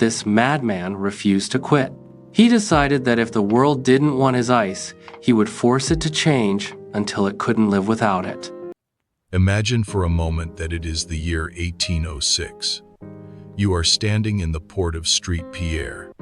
this madman refused to quit. He decided that if the world didn't want his ice, he would force it to change until it couldn't live without it. Imagine for a moment that it is the year 1806. You are standing in the port of Street Pierre,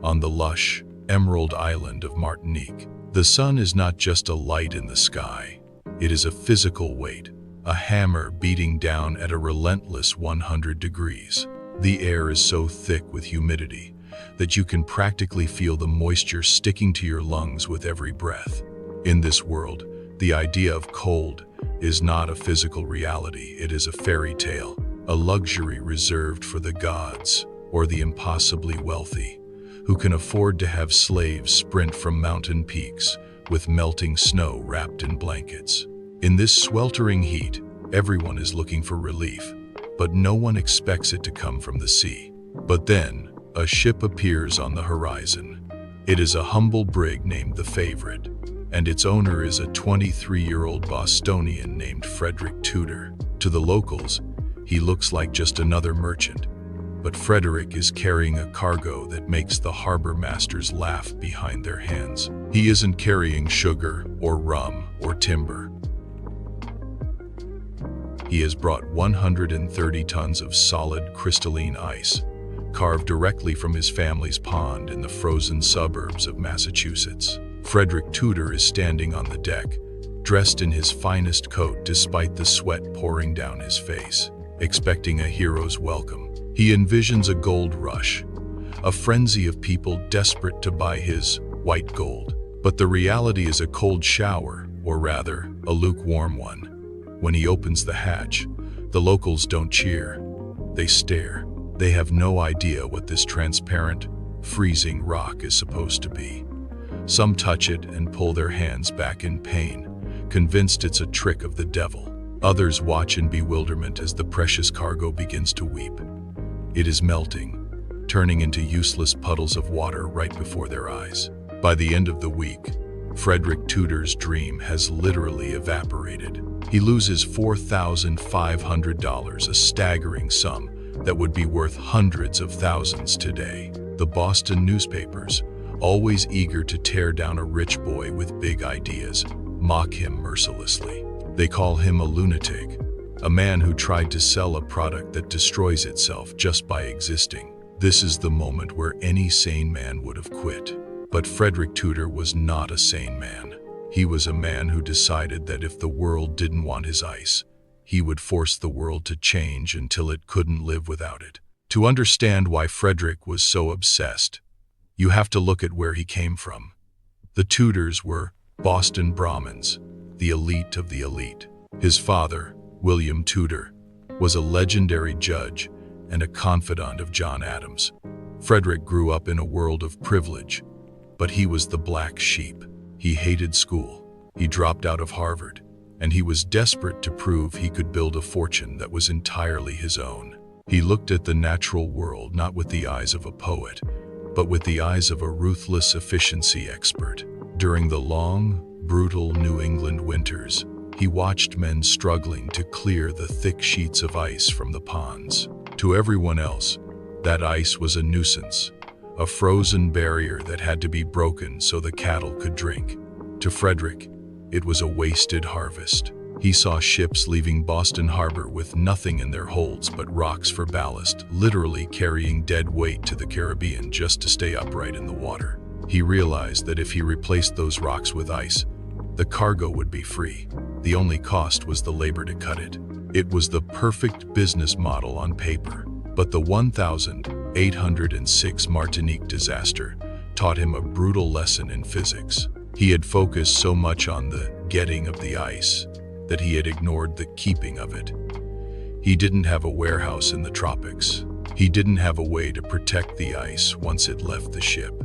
on the lush, emerald island of Martinique. The sun is not just a light in the sky. It is a physical weight, a hammer beating down at a relentless 100 degrees. The air is so thick with humidity that you can practically feel the moisture sticking to your lungs with every breath. In this world, the idea of cold is not a physical reality, it is a fairy tale, a luxury reserved for the gods or the impossibly wealthy, who can afford to have slaves sprint from mountain peaks with melting snow wrapped in blankets. In this sweltering heat, everyone is looking for relief, but no one expects it to come from the sea. But then, a ship appears on the horizon. It is a humble brig named the Favorite, and its owner is a 23-year-old Bostonian named Frederic Tudor. To the locals, he looks like just another merchant, but Frederic is carrying a cargo that makes the harbor masters laugh behind their hands. He isn't carrying sugar or rum or timber. He has brought 130 tons of solid crystalline ice, carved directly from his family's pond in the frozen suburbs of Massachusetts. Frederic Tudor is standing on the deck, dressed in his finest coat despite the sweat pouring down his face, expecting a hero's welcome. He envisions a gold rush, a frenzy of people desperate to buy his white gold. But the reality is a cold shower, or rather, a lukewarm one. When he opens the hatch, the locals don't cheer. They stare. They have no idea what this transparent, freezing rock is supposed to be. Some touch it and pull their hands back in pain, convinced it's a trick of the devil. Others watch in bewilderment as the precious cargo begins to weep. It is melting, turning into useless puddles of water right before their eyes. By the end of the week, Frederic Tudor's dream has literally evaporated. He loses $4,500, a staggering sum that would be worth hundreds of thousands today. The Boston newspapers, always eager to tear down a rich boy with big ideas, mock him mercilessly. They call him a lunatic, a man who tried to sell a product that destroys itself just by existing. This is the moment where any sane man would have quit. But Frederic Tudor was not a sane man. He was a man who decided that if the world didn't want his ice, he would force the world to change until it couldn't live without it. To understand why Frederic was so obsessed, you have to look at where he came from. The Tudors were Boston Brahmins, the elite of the elite. His father, William Tudor, was a legendary judge and a confidant of John Adams. Frederic grew up in a world of privilege, but he was the black sheep. He hated school. He dropped out of Harvard, and he was desperate to prove he could build a fortune that was entirely his own. He looked at the natural world not with the eyes of a poet, but with the eyes of a ruthless efficiency expert. During the long, brutal New England winters, he watched men struggling to clear the thick sheets of ice from the ponds. To everyone else, that ice was a nuisance, a frozen barrier that had to be broken so the cattle could drink. To Frederic, it was a wasted harvest. He saw ships leaving Boston Harbor with nothing in their holds but rocks for ballast, literally carrying dead weight to the Caribbean just to stay upright in the water. He realized that if he replaced those rocks with ice, the cargo would be free. The only cost was the labor to cut it. It was the perfect business model on paper. But the 1806 Martinique disaster taught him a brutal lesson in physics. He had focused so much on the getting of the ice that he had ignored the keeping of it. He didn't have a warehouse in the tropics. He didn't have a way to protect the ice once it left the ship.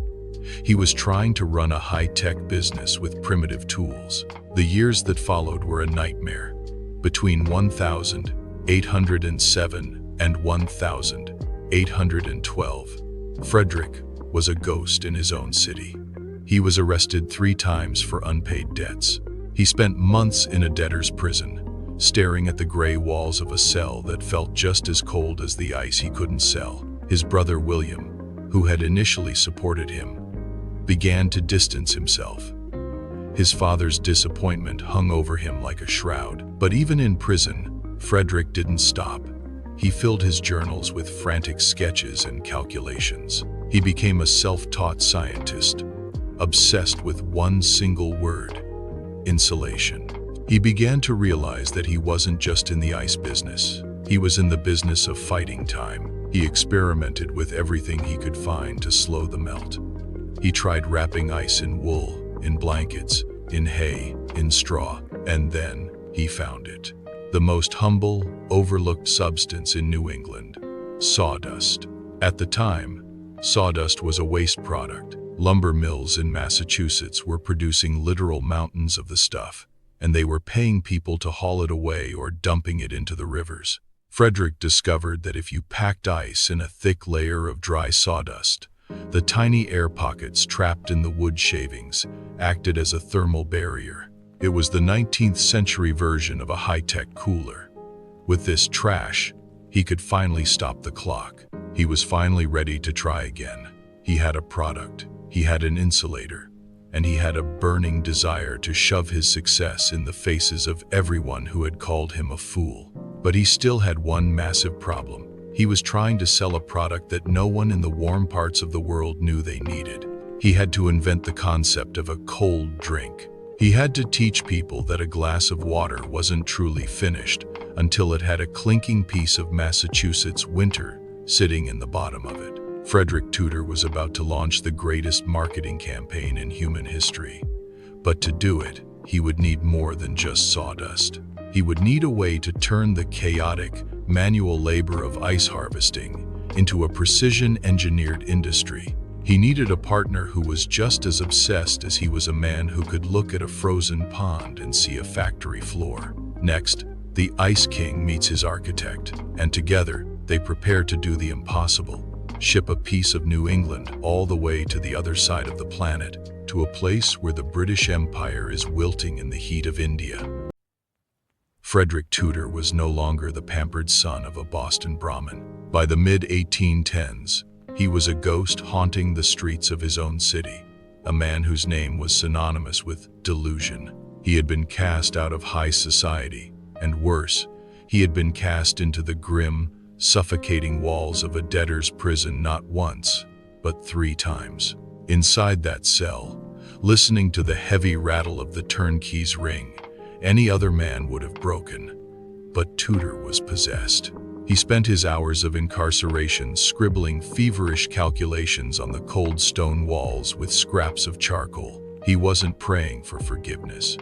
He was trying to run a high-tech business with primitive tools. The years that followed were a nightmare. Between 1807 and 1812, Frederic was a ghost in his own city. He was arrested 3 times for unpaid debts. He spent months in a debtor's prison, staring at the gray walls of a cell that felt just as cold as the ice he couldn't sell. His brother William, who had initially supported him, began to distance himself. His father's disappointment hung over him like a shroud. But even in prison, Frederic didn't stop. He filled his journals with frantic sketches and calculations. He became a self-taught scientist, obsessed with one single word: insulation. He began to realize that he wasn't just in the ice business. He was in the business of fighting time. He experimented with everything he could find to slow the melt. He tried wrapping ice in wool, in blankets, in hay, in straw, and then he found it. The most humble, overlooked substance in New England: sawdust. At the time, sawdust was a waste product. Lumber mills in Massachusetts were producing literal mountains of the stuff, and they were paying people to haul it away or dumping it into the rivers. Frederic discovered that if you packed ice in a thick layer of dry sawdust, the tiny air pockets trapped in the wood shavings acted as a thermal barrier. It was the 19th century version of a high-tech cooler. With this trash, he could finally stop the clock. He was finally ready to try again. He had a product, he had an insulator, and he had a burning desire to shove his success in the faces of everyone who had called him a fool. But he still had one massive problem. He was trying to sell a product that no one in the warm parts of the world knew they needed. He had to invent the concept of a cold drink. He had to teach people that a glass of water wasn't truly finished until it had a clinking piece of Massachusetts winter sitting in the bottom of it. Frederic Tudor was about to launch the greatest marketing campaign in human history. But to do it, he would need more than just sawdust. He would need a way to turn the chaotic, manual labor of ice harvesting into a precision-engineered industry. He needed a partner who was just as obsessed as he was a man who could look at a frozen pond and see a factory floor. Next, the Ice King meets his architect, and together they prepare to do the impossible: ship a piece of New England all the way to the other side of the planet, to a place where the British Empire is wilting in the heat of India. Frederic Tudor was no longer the pampered son of a Boston Brahmin. By the mid-1810s, he was a ghost haunting the streets of his own city, a man whose name was synonymous with delusion. He had been cast out of high society, and worse, he had been cast into the grim, suffocating walls of a debtor's prison not once, but 3 times. Inside that cell, listening to the heavy rattle of the turnkey's ring, any other man would have broken. But Tudor was possessed. He spent his hours of incarceration scribbling feverish calculations on the cold stone walls with scraps of charcoal. He wasn't praying for forgiveness.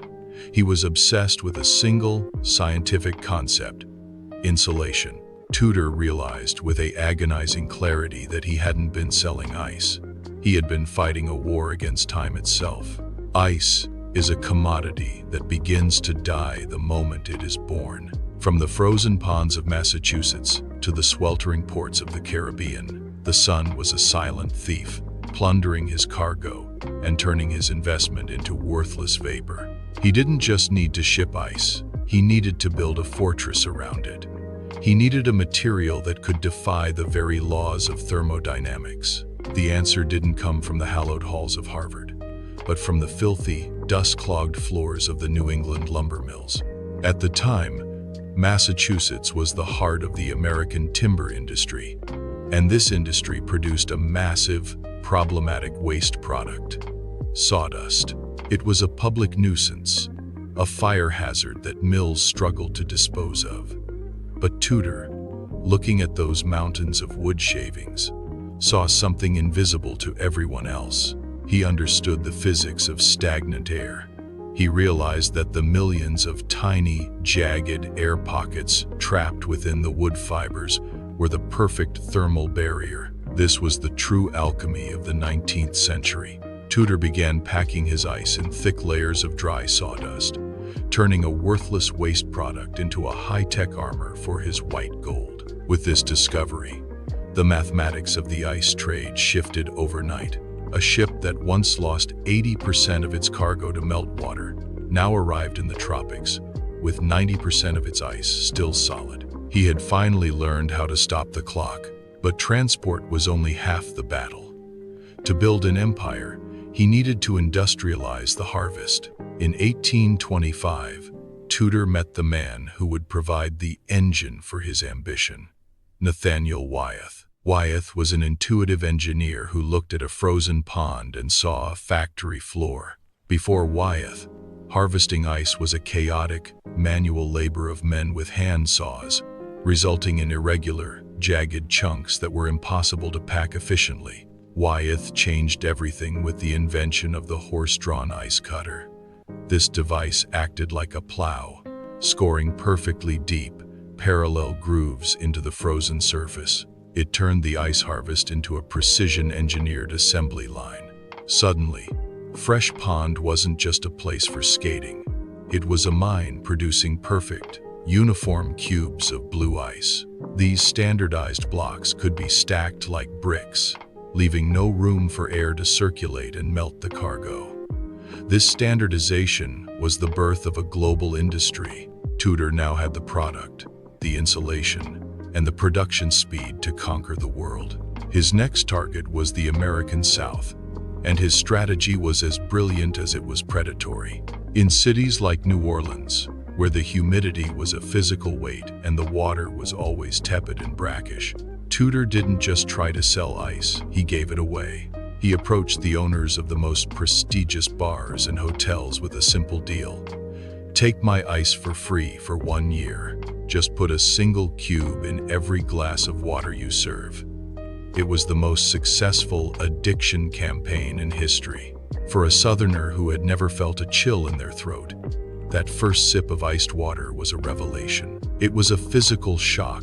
He was obsessed with a single scientific concept: insulation. Tudor realized with an agonizing clarity that he hadn't been selling ice. He had been fighting a war against time itself. Ice is a commodity that begins to die the moment it is born. From the frozen ponds of Massachusetts to the sweltering ports of the Caribbean, the sun was a silent thief, plundering his cargo and turning his investment into worthless vapor. He didn't just need to ship ice, he needed to build a fortress around it. He needed a material that could defy the very laws of thermodynamics. The answer didn't come from the hallowed halls of Harvard, but from the filthy, dust-clogged floors of the New England lumber mills. At the time, Massachusetts was the heart of the American timber industry, and this industry produced a massive, problematic waste product: sawdust. It was a public nuisance, a fire hazard that mills struggled to dispose of. But Tudor, looking at those mountains of wood shavings, saw something invisible to everyone else. He understood the physics of stagnant air. He realized that the millions of tiny, jagged air pockets trapped within the wood fibers were the perfect thermal barrier. This was the true alchemy of the 19th century. Tudor began packing his ice in thick layers of dry sawdust, turning a worthless waste product into a high-tech armor for his white gold. With this discovery, the mathematics of the ice trade shifted overnight. A ship that once lost 80% of its cargo to meltwater now arrived in the tropics, with 90% of its ice still solid. He had finally learned how to stop the clock, But transport was only half the battle. To build an empire, he needed to industrialize the harvest. In 1825, Tudor met the man who would provide the engine for his ambition, Nathaniel Wyeth. Wyeth was an intuitive engineer who looked at a frozen pond and saw a factory floor. Before Wyeth, harvesting ice was a chaotic, manual labor of men with hand saws, resulting in irregular, jagged chunks that were impossible to pack efficiently. Wyeth changed everything with the invention of the horse-drawn ice cutter. This device acted like a plow, scoring perfectly deep, parallel grooves into the frozen surface. It turned the ice harvest into a precision-engineered assembly line. Suddenly, Fresh Pond wasn't just a place for skating. It was a mine producing perfect, uniform cubes of blue ice. These standardized blocks could be stacked like bricks, leaving no room for air to circulate and melt the cargo. This standardization was the birth of a global industry. Tudor now had the product, the insulation, and the production speed to conquer the world. His next target was the American South, and his strategy was as brilliant as it was predatory. In cities like New Orleans, where the humidity was a physical weight and the water was always tepid and brackish, Tudor didn't just try to sell ice, he gave it away. He approached the owners of the most prestigious bars and hotels with a simple deal. Take my ice for free for 1 year. Just put a single cube in every glass of water you serve. It was the most successful addiction campaign in history. For a Southerner who had never felt a chill in their throat, that first sip of iced water was a revelation. It was a physical shock,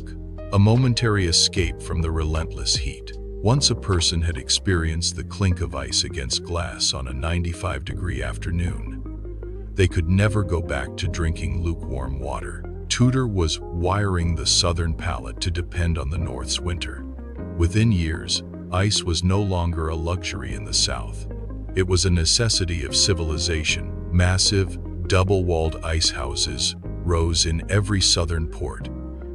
a momentary escape from the relentless heat. Once a person had experienced the clink of ice against glass on a 95-degree afternoon, they could never go back to drinking lukewarm water. Tudor was wiring the Southern palate to depend on the North's winter. Within years, ice was no longer a luxury in the South. It was a necessity of civilization. Massive, double-walled ice houses rose in every Southern port,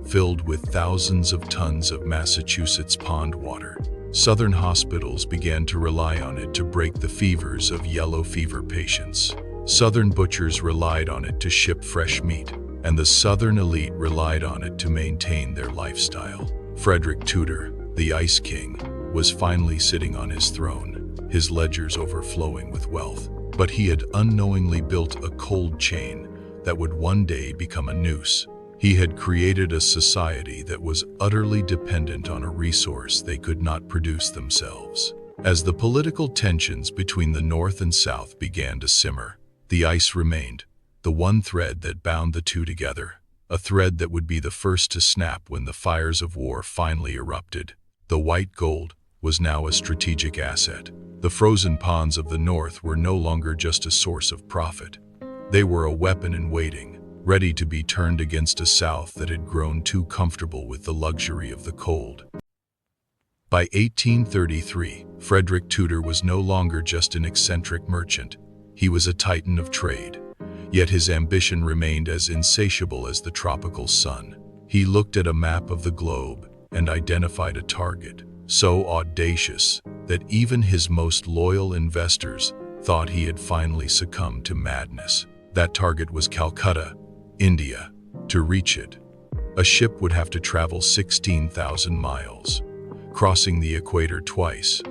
filled with thousands of tons of Massachusetts pond water. Southern hospitals began to rely on it to break the fevers of yellow fever patients. Southern butchers relied on it to ship fresh meat, and the Southern elite relied on it to maintain their lifestyle. Frederic Tudor, the Ice King, was finally sitting on his throne, his ledgers overflowing with wealth. But he had unknowingly built a cold chain that would one day become a noose. He had created a society that was utterly dependent on a resource they could not produce themselves. As the political tensions between the North and South began to simmer, the ice remained, the one thread that bound the two together, a thread that would be the first to snap when the fires of war finally erupted. The white gold was now a strategic asset. The frozen ponds of the North were no longer just a source of profit. They were a weapon in waiting, ready to be turned against a South that had grown too comfortable with the luxury of the cold. By 1833, Frederic Tudor was no longer just an eccentric merchant. He was a titan of trade. Yet his ambition remained as insatiable as the tropical sun. He looked at a map of the globe and identified a target, so audacious that even his most loyal investors thought he had finally succumbed to madness. That target was Calcutta, India. To reach it, a ship would have to travel 16,000 miles, crossing the equator twice,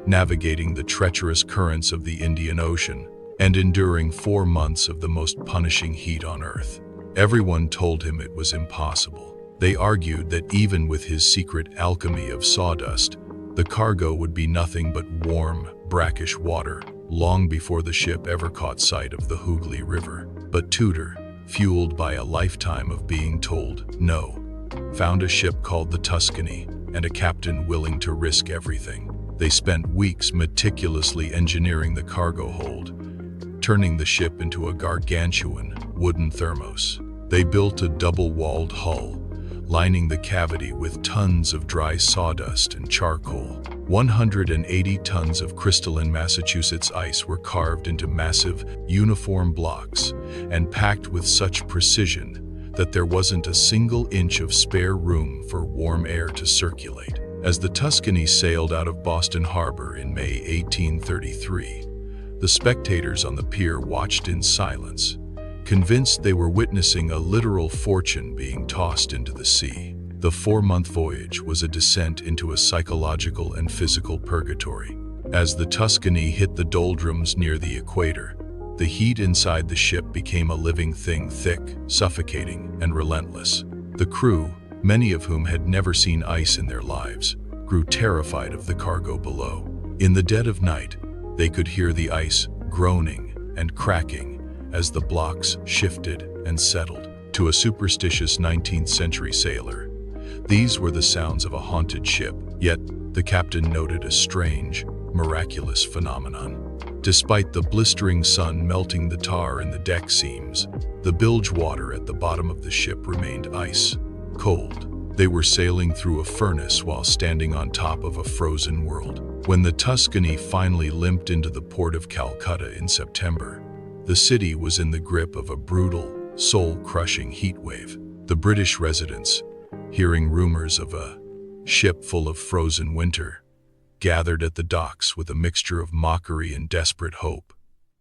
navigating the treacherous currents of the Indian Ocean, and enduring 4 months of the most punishing heat on Earth. Everyone told him it was impossible. They argued that even with his secret alchemy of sawdust, the cargo would be nothing but warm, brackish water long before the ship ever caught sight of the Hooghly River. But Tudor, fueled by a lifetime of being told no, found a ship called the Tuscany and a captain willing to risk everything. They spent weeks meticulously engineering the cargo hold, turning the ship into a gargantuan wooden thermos. They built a double-walled hull, lining the cavity with tons of dry sawdust and charcoal. 180 tons of crystalline Massachusetts ice were carved into massive, uniform blocks and packed with such precision that there wasn't a single inch of spare room for warm air to circulate. As the Tuscany sailed out of Boston Harbor in May 1833, the spectators on the pier watched in silence, convinced they were witnessing a literal fortune being tossed into the sea. The 4-month voyage was a descent into a psychological and physical purgatory. As the Tuscany hit the doldrums near the equator, the heat inside the ship became a living thing, thick, suffocating, and relentless. The crew, many of whom had never seen ice in their lives, grew terrified of the cargo below. In the dead of night, they could hear the ice groaning and cracking as the blocks shifted and settled. To a superstitious 19th century sailor, these were the sounds of a haunted ship, yet the captain noted a strange, miraculous phenomenon. Despite the blistering sun melting the tar in the deck seams, the bilge water at the bottom of the ship remained ice cold. They were sailing through a furnace while standing on top of a frozen world. When the Tuscany finally limped into the port of Calcutta in September, the city was in the grip of a brutal, soul-crushing heat wave. The British residents, hearing rumors of a ship full of frozen winter, gathered at the docks with a mixture of mockery and desperate hope.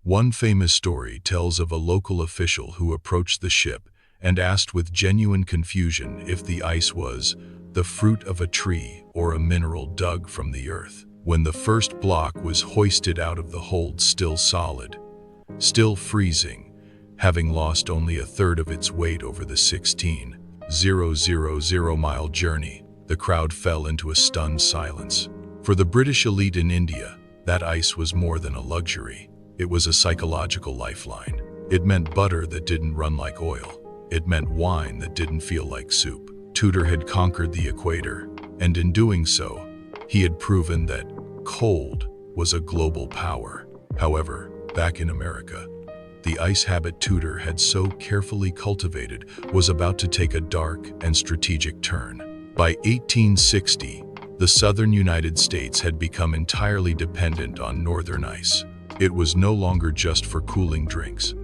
One famous story tells of a local official who approached the ship and asked with genuine confusion if the ice was the fruit of a tree or a mineral dug from the earth. When the first block was hoisted out of the hold still solid, still freezing, having lost only a third of its weight over the 16,000-mile journey, the crowd fell into a stunned silence. For the British elite in India, that ice was more than a luxury. It was a psychological lifeline. It meant butter that didn't run like oil. It meant wine that didn't feel like soup. Tudor had conquered the equator, and in doing so, he had proven that cold was a global power. However, back in America, the ice habit Tudor had so carefully cultivated was about to take a dark and strategic turn. By 1860, the southern United States had become entirely dependent on northern ice. It was no longer just for cooling drinks.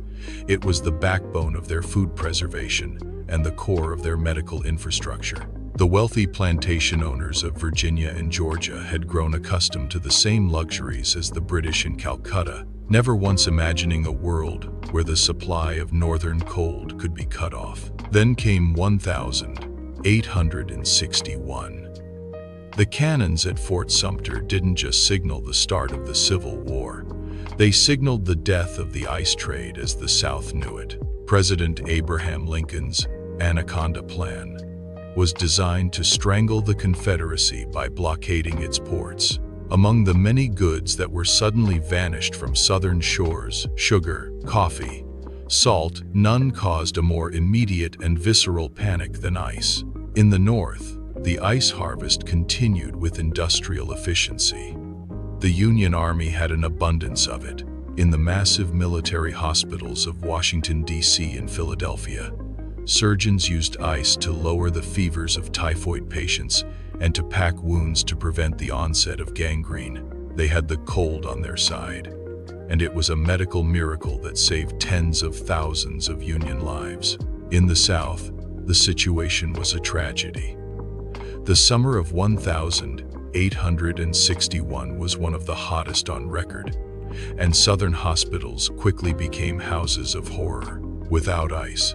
It was the backbone of their food preservation and the core of their medical infrastructure. The wealthy plantation owners of Virginia and Georgia had grown accustomed to the same luxuries as the British in Calcutta, never once imagining a world where the supply of northern cold could be cut off. Then came 1861. The cannons at Fort Sumter didn't just signal the start of the Civil War. They signaled the death of the ice trade as the South knew it. President Abraham Lincoln's Anaconda Plan was designed to strangle the Confederacy by blockading its ports. Among the many goods that were suddenly vanished from southern shores, sugar, coffee, salt, none caused a more immediate and visceral panic than ice. In the North, the ice harvest continued with industrial efficiency. The Union Army had an abundance of it. In the massive military hospitals of Washington, D.C. and Philadelphia, surgeons used ice to lower the fevers of typhoid patients and to pack wounds to prevent the onset of gangrene. They had the cold on their side, and it was a medical miracle that saved tens of thousands of Union lives. In the South, the situation was a tragedy. The summer of 1861 was one of the hottest on record, and Southern hospitals quickly became houses of horror. Without ice,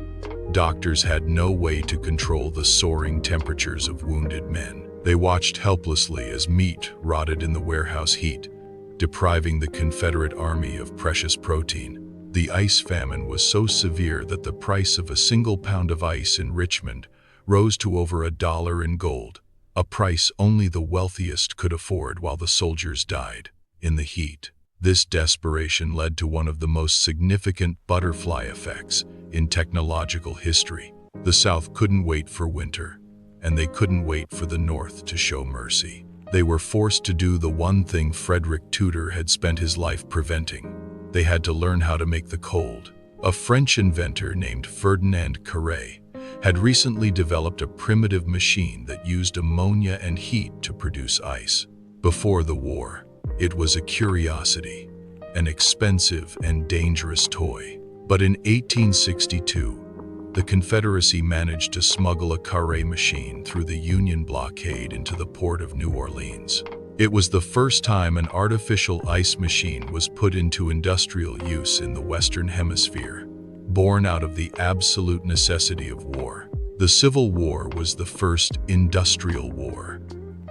doctors had no way to control the soaring temperatures of wounded men. They watched helplessly as meat rotted in the warehouse heat, depriving the Confederate Army of precious protein. The ice famine was so severe that the price of a single pound of ice in Richmond rose to over $1 in gold, a price only the wealthiest could afford while the soldiers died in the heat. This desperation led to one of the most significant butterfly effects in technological history. The South couldn't wait for winter, and they couldn't wait for the North to show mercy. They were forced to do the one thing Frederic Tudor had spent his life preventing. They had to learn how to make the cold. A French inventor named Ferdinand Carré had recently developed a primitive machine that used ammonia and heat to produce ice. Before the war, it was a curiosity, an expensive and dangerous toy. But in 1862, the Confederacy managed to smuggle a carré machine through the Union blockade into the port of New Orleans. It was the first time an artificial ice machine was put into industrial use in the Western Hemisphere, born out of the absolute necessity of war. The Civil War was the first industrial war,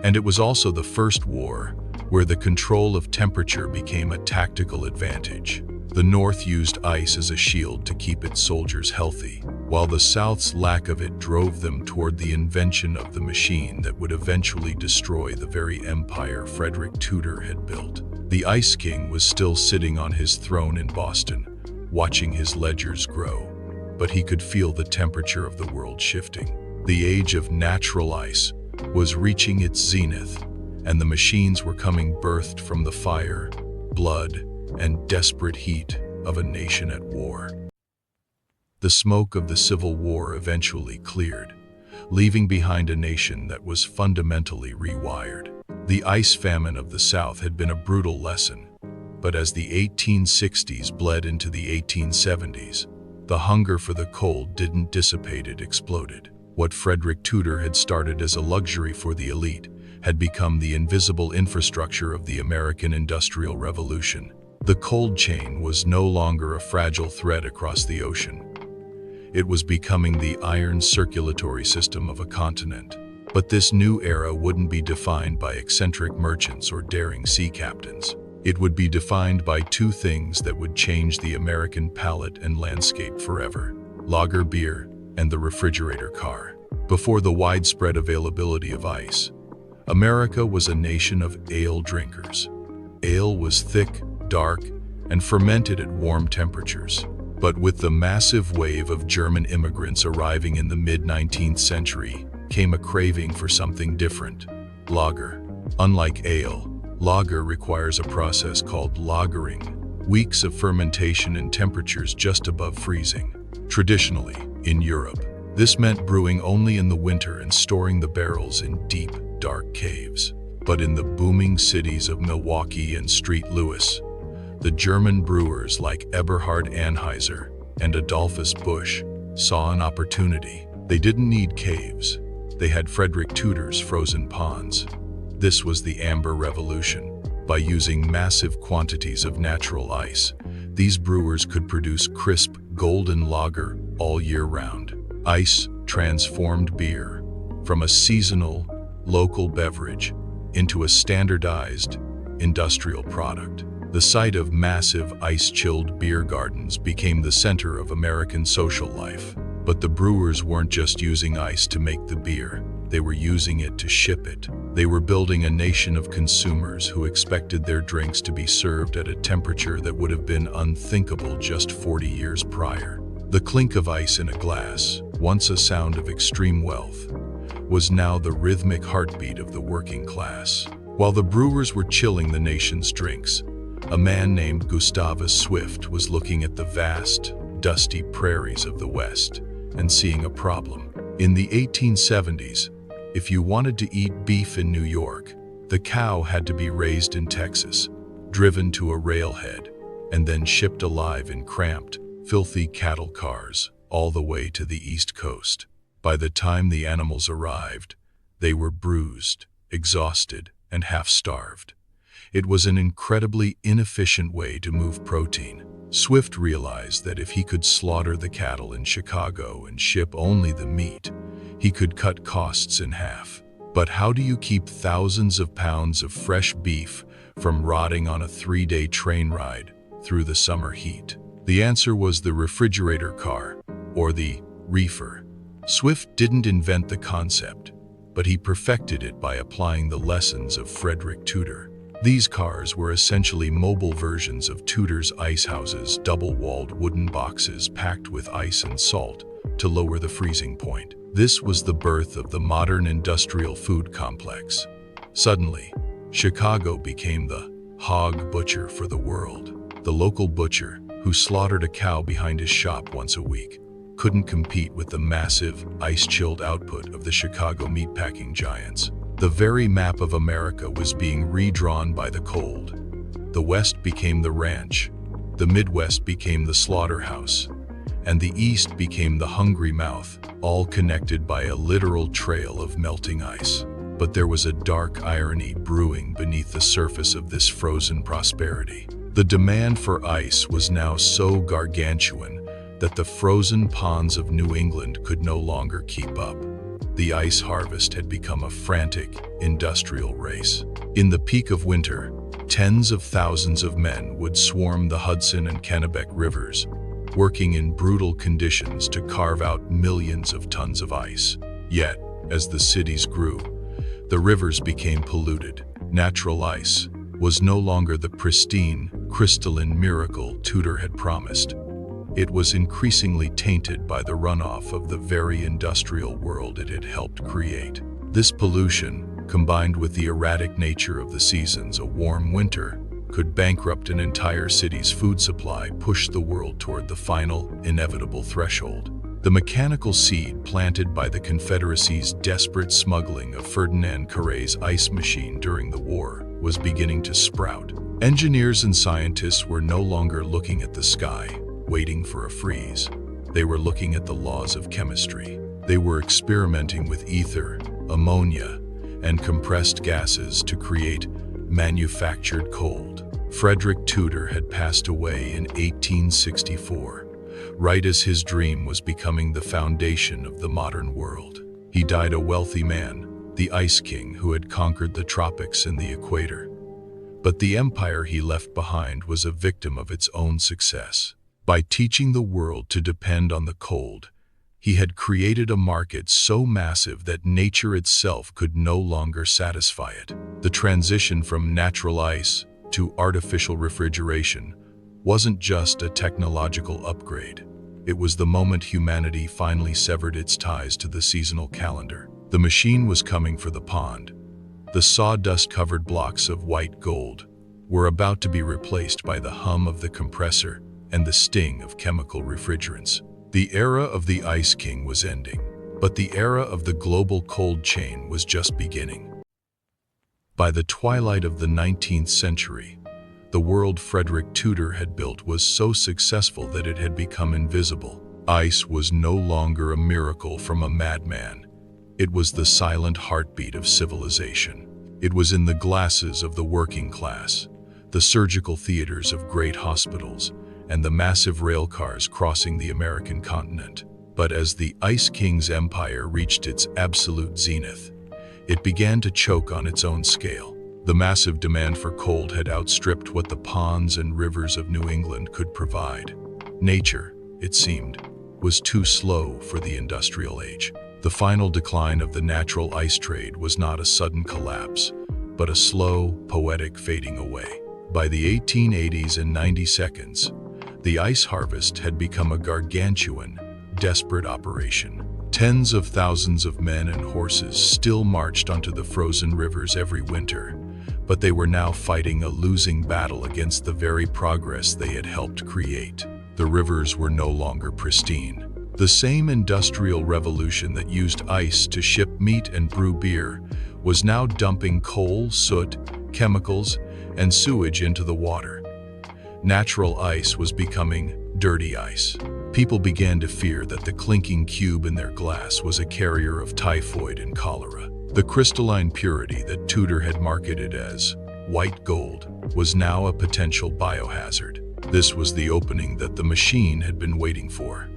and it was also the first war where the control of temperature became a tactical advantage. The North used ice as a shield to keep its soldiers healthy, while the South's lack of it drove them toward the invention of the machine that would eventually destroy the very empire Frederic Tudor had built. The Ice King was still sitting on his throne in Boston, watching his ledgers grow, but he could feel the temperature of the world shifting. The age of natural ice was reaching its zenith, and the machines were coming birthed from the fire, blood, and desperate heat of a nation at war. The smoke of the Civil War eventually cleared, leaving behind a nation that was fundamentally rewired. The ice famine of the South had been a brutal lesson, but as the 1860s bled into the 1870s, the hunger for the cold didn't dissipate, it exploded. What Frederic Tudor had started as a luxury for the elite had become the invisible infrastructure of the American Industrial Revolution. The cold chain was no longer a fragile thread across the ocean. It was becoming the iron circulatory system of a continent. But this new era wouldn't be defined by eccentric merchants or daring sea captains. It would be defined by two things that would change the American palate and landscape forever: lager beer and the refrigerator car. Before the widespread availability of ice, America was a nation of ale drinkers. Ale was thick, dark, and fermented at warm temperatures. But with the massive wave of German immigrants arriving in the mid-19th century came a craving for something different: lager. Unlike ale, lager requires a process called lagering, weeks of fermentation in temperatures just above freezing. Traditionally, in Europe, this meant brewing only in the winter and storing the barrels in deep, dark caves. But in the booming cities of Milwaukee and St. Louis, the German brewers like Eberhard Anheuser and Adolphus Busch saw an opportunity. They didn't need caves. They had Frederic Tudor's frozen ponds. This was the Amber Revolution. By using massive quantities of natural ice, these brewers could produce crisp, golden lager all year round. Ice transformed beer from a seasonal, local beverage into a standardized, industrial product. The site of massive ice-chilled beer gardens became the center of American social life. But the brewers weren't just using ice to make the beer, they were using it to ship it. They were building a nation of consumers who expected their drinks to be served at a temperature that would have been unthinkable just 40 years prior. The clink of ice in a glass, once a sound of extreme wealth, was now the rhythmic heartbeat of the working class. While the brewers were chilling the nation's drinks, a man named Gustavus Swift was looking at the vast, dusty prairies of the West and seeing a problem. In the 1870s, if you wanted to eat beef in New York, the cow had to be raised in Texas, driven to a railhead, and then shipped alive in cramped, filthy cattle cars all the way to the East Coast. By the time the animals arrived, they were bruised, exhausted, and half-starved. It was an incredibly inefficient way to move protein. Swift realized that if he could slaughter the cattle in Chicago and ship only the meat, he could cut costs in half. But how do you keep thousands of pounds of fresh beef from rotting on a 3-day train ride through the summer heat? The answer was the refrigerator car, or the reefer. Swift didn't invent the concept, but he perfected it by applying the lessons of Frederic Tudor. These cars were essentially mobile versions of Tudor's ice houses, double-walled wooden boxes packed with ice and salt to lower the freezing point. This was the birth of the modern industrial food complex. Suddenly, Chicago became the hog butcher for the world. The local butcher, who slaughtered a cow behind his shop once a week, couldn't compete with the massive, ice-chilled output of the Chicago meatpacking giants. The very map of America was being redrawn by the cold. The West became the ranch, the Midwest became the slaughterhouse, and the east became the hungry mouth, all connected by a literal trail of melting ice. But there was a dark irony brewing beneath the surface of this frozen prosperity. The demand for ice was now so gargantuan that the frozen ponds of New England could no longer keep up. The ice harvest had become a frantic, industrial race. In the peak of winter, tens of thousands of men would swarm the Hudson and Kennebec rivers, working in brutal conditions to carve out millions of tons of ice. Yet, as the cities grew, the rivers became polluted. Natural ice was no longer the pristine, crystalline miracle Tudor had promised. It was increasingly tainted by the runoff of the very industrial world it had helped create. This pollution, combined with the erratic nature of the seasons, a warm winter, could bankrupt an entire city's food supply, push the world toward the final, inevitable threshold. The mechanical seed planted by the Confederacy's desperate smuggling of Ferdinand Carré's ice machine during the war was beginning to sprout. Engineers and scientists were no longer looking at the sky, waiting for a freeze. They were looking at the laws of chemistry. They were experimenting with ether, ammonia, and compressed gases to create manufactured cold. Frederic Tudor had passed away in 1864, right as his dream was becoming the foundation of the modern world. He died a wealthy man, the Ice King who had conquered the tropics and the equator. But the empire he left behind was a victim of its own success. By teaching the world to depend on the cold, he had created a market so massive that nature itself could no longer satisfy it. The transition from natural ice to artificial refrigeration wasn't just a technological upgrade. It was the moment humanity finally severed its ties to the seasonal calendar. The machine was coming for the pond. The sawdust-covered blocks of white gold were about to be replaced by the hum of the compressor and the sting of chemical refrigerants. The era of the Ice King was ending, but the era of the global cold chain was just beginning. By the twilight of the 19th century, the world Frederic Tudor had built was so successful that it had become invisible. Ice was no longer a miracle from a madman. It was the silent heartbeat of civilization. It was in the glasses of the working class, the surgical theaters of great hospitals, and the massive rail cars crossing the American continent. But as the Ice King's empire reached its absolute zenith, it began to choke on its own scale. The massive demand for cold had outstripped what the ponds and rivers of New England could provide. Nature, it seemed, was too slow for the industrial age. The final decline of the natural ice trade was not a sudden collapse, but a slow, poetic fading away. By the 1880s and 92nd, the ice harvest had become a gargantuan, desperate operation. Tens of thousands of men and horses still marched onto the frozen rivers every winter, but they were now fighting a losing battle against the very progress they had helped create. The rivers were no longer pristine. The same industrial revolution that used ice to ship meat and brew beer was now dumping coal, soot, chemicals, and sewage into the water. Natural ice was becoming dirty ice. People began to fear that the clinking cube in their glass was a carrier of typhoid and cholera. The crystalline purity that Tudor had marketed as white gold was now a potential biohazard. This was the opening that the machine had been waiting for.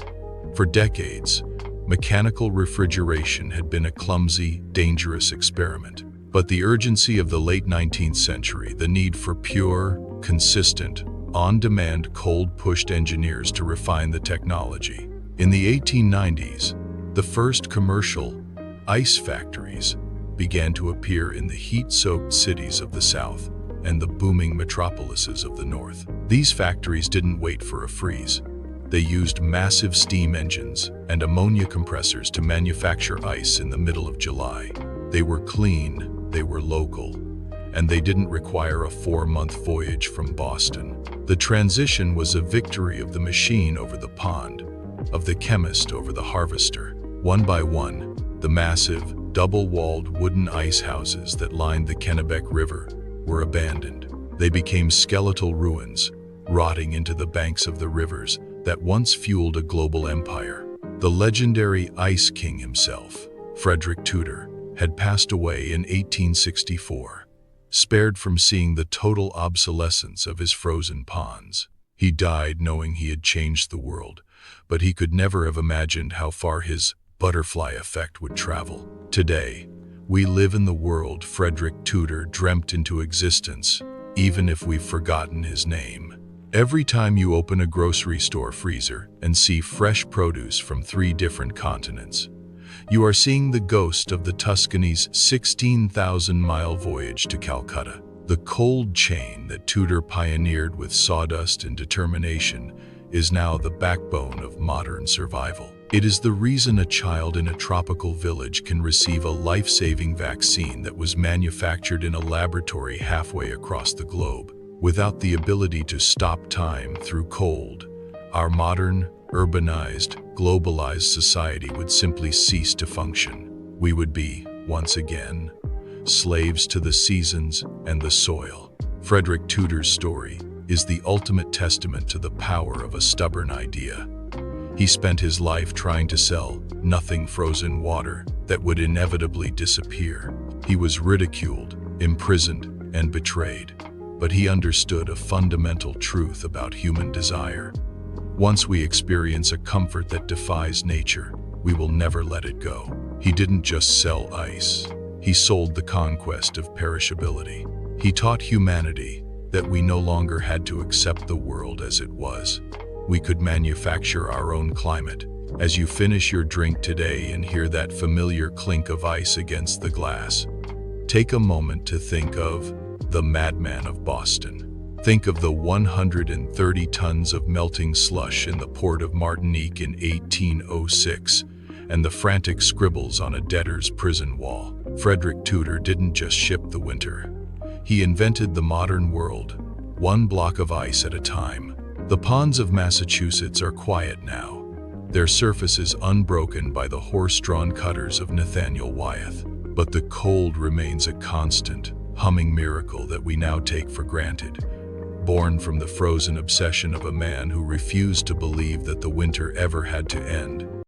For decades, mechanical refrigeration had been a clumsy, dangerous experiment. But the urgency of the late 19th century, the need for pure, consistent, on-demand cold pushed engineers to refine the technology. In the 1890s, the first commercial ice factories began to appear in the heat-soaked cities of the South and the booming metropolises of the North. These factories didn't wait for a freeze. They used massive steam engines and ammonia compressors to manufacture ice in the middle of July. They were clean, they were local, and they didn't require a 4-month voyage from Boston. The transition was a victory of the machine over the pond, of the chemist over the harvester. One by one, the massive, double-walled wooden ice houses that lined the Kennebec River were abandoned. They became skeletal ruins, rotting into the banks of the rivers that once fueled a global empire. The legendary Ice King himself, Frederic Tudor, had passed away in 1864, spared from seeing the total obsolescence of his frozen ponds. He died knowing he had changed the world, but he could never have imagined how far his butterfly effect would travel. Today, we live in the world Frederic Tudor dreamt into existence, even if we've forgotten his name. Every time you open a grocery store freezer and see fresh produce from 3 different continents, you are seeing the ghost of the Tuscany's 16,000-mile voyage to Calcutta. The cold chain that Tudor pioneered with sawdust and determination is now the backbone of modern survival. It is the reason a child in a tropical village can receive a life-saving vaccine that was manufactured in a laboratory halfway across the globe. Without the ability to stop time through cold, our modern, urbanized, globalized society would simply cease to function. We would be, once again, slaves to the seasons and the soil. Frederic Tudor's story is the ultimate testament to the power of a stubborn idea. He spent his life trying to sell nothing frozen water that would inevitably disappear. He was ridiculed, imprisoned, and betrayed, but he understood a fundamental truth about human desire. Once we experience a comfort that defies nature, we will never let it go. He didn't just sell ice. He sold the conquest of perishability. He taught humanity that we no longer had to accept the world as it was. We could manufacture our own climate. As you finish your drink today and hear that familiar clink of ice against the glass, take a moment to think of the Madman of Boston. Think of the 130 tons of melting slush in the port of Martinique in 1806 and the frantic scribbles on a debtor's prison wall. Frederic Tudor didn't just ship the winter. He invented the modern world, one block of ice at a time. The ponds of Massachusetts are quiet now, their surface is unbroken by the horse-drawn cutters of Nathaniel Wyeth. But the cold remains a constant, humming miracle that we now take for granted, born from the frozen obsession of a man who refused to believe that the winter ever had to end.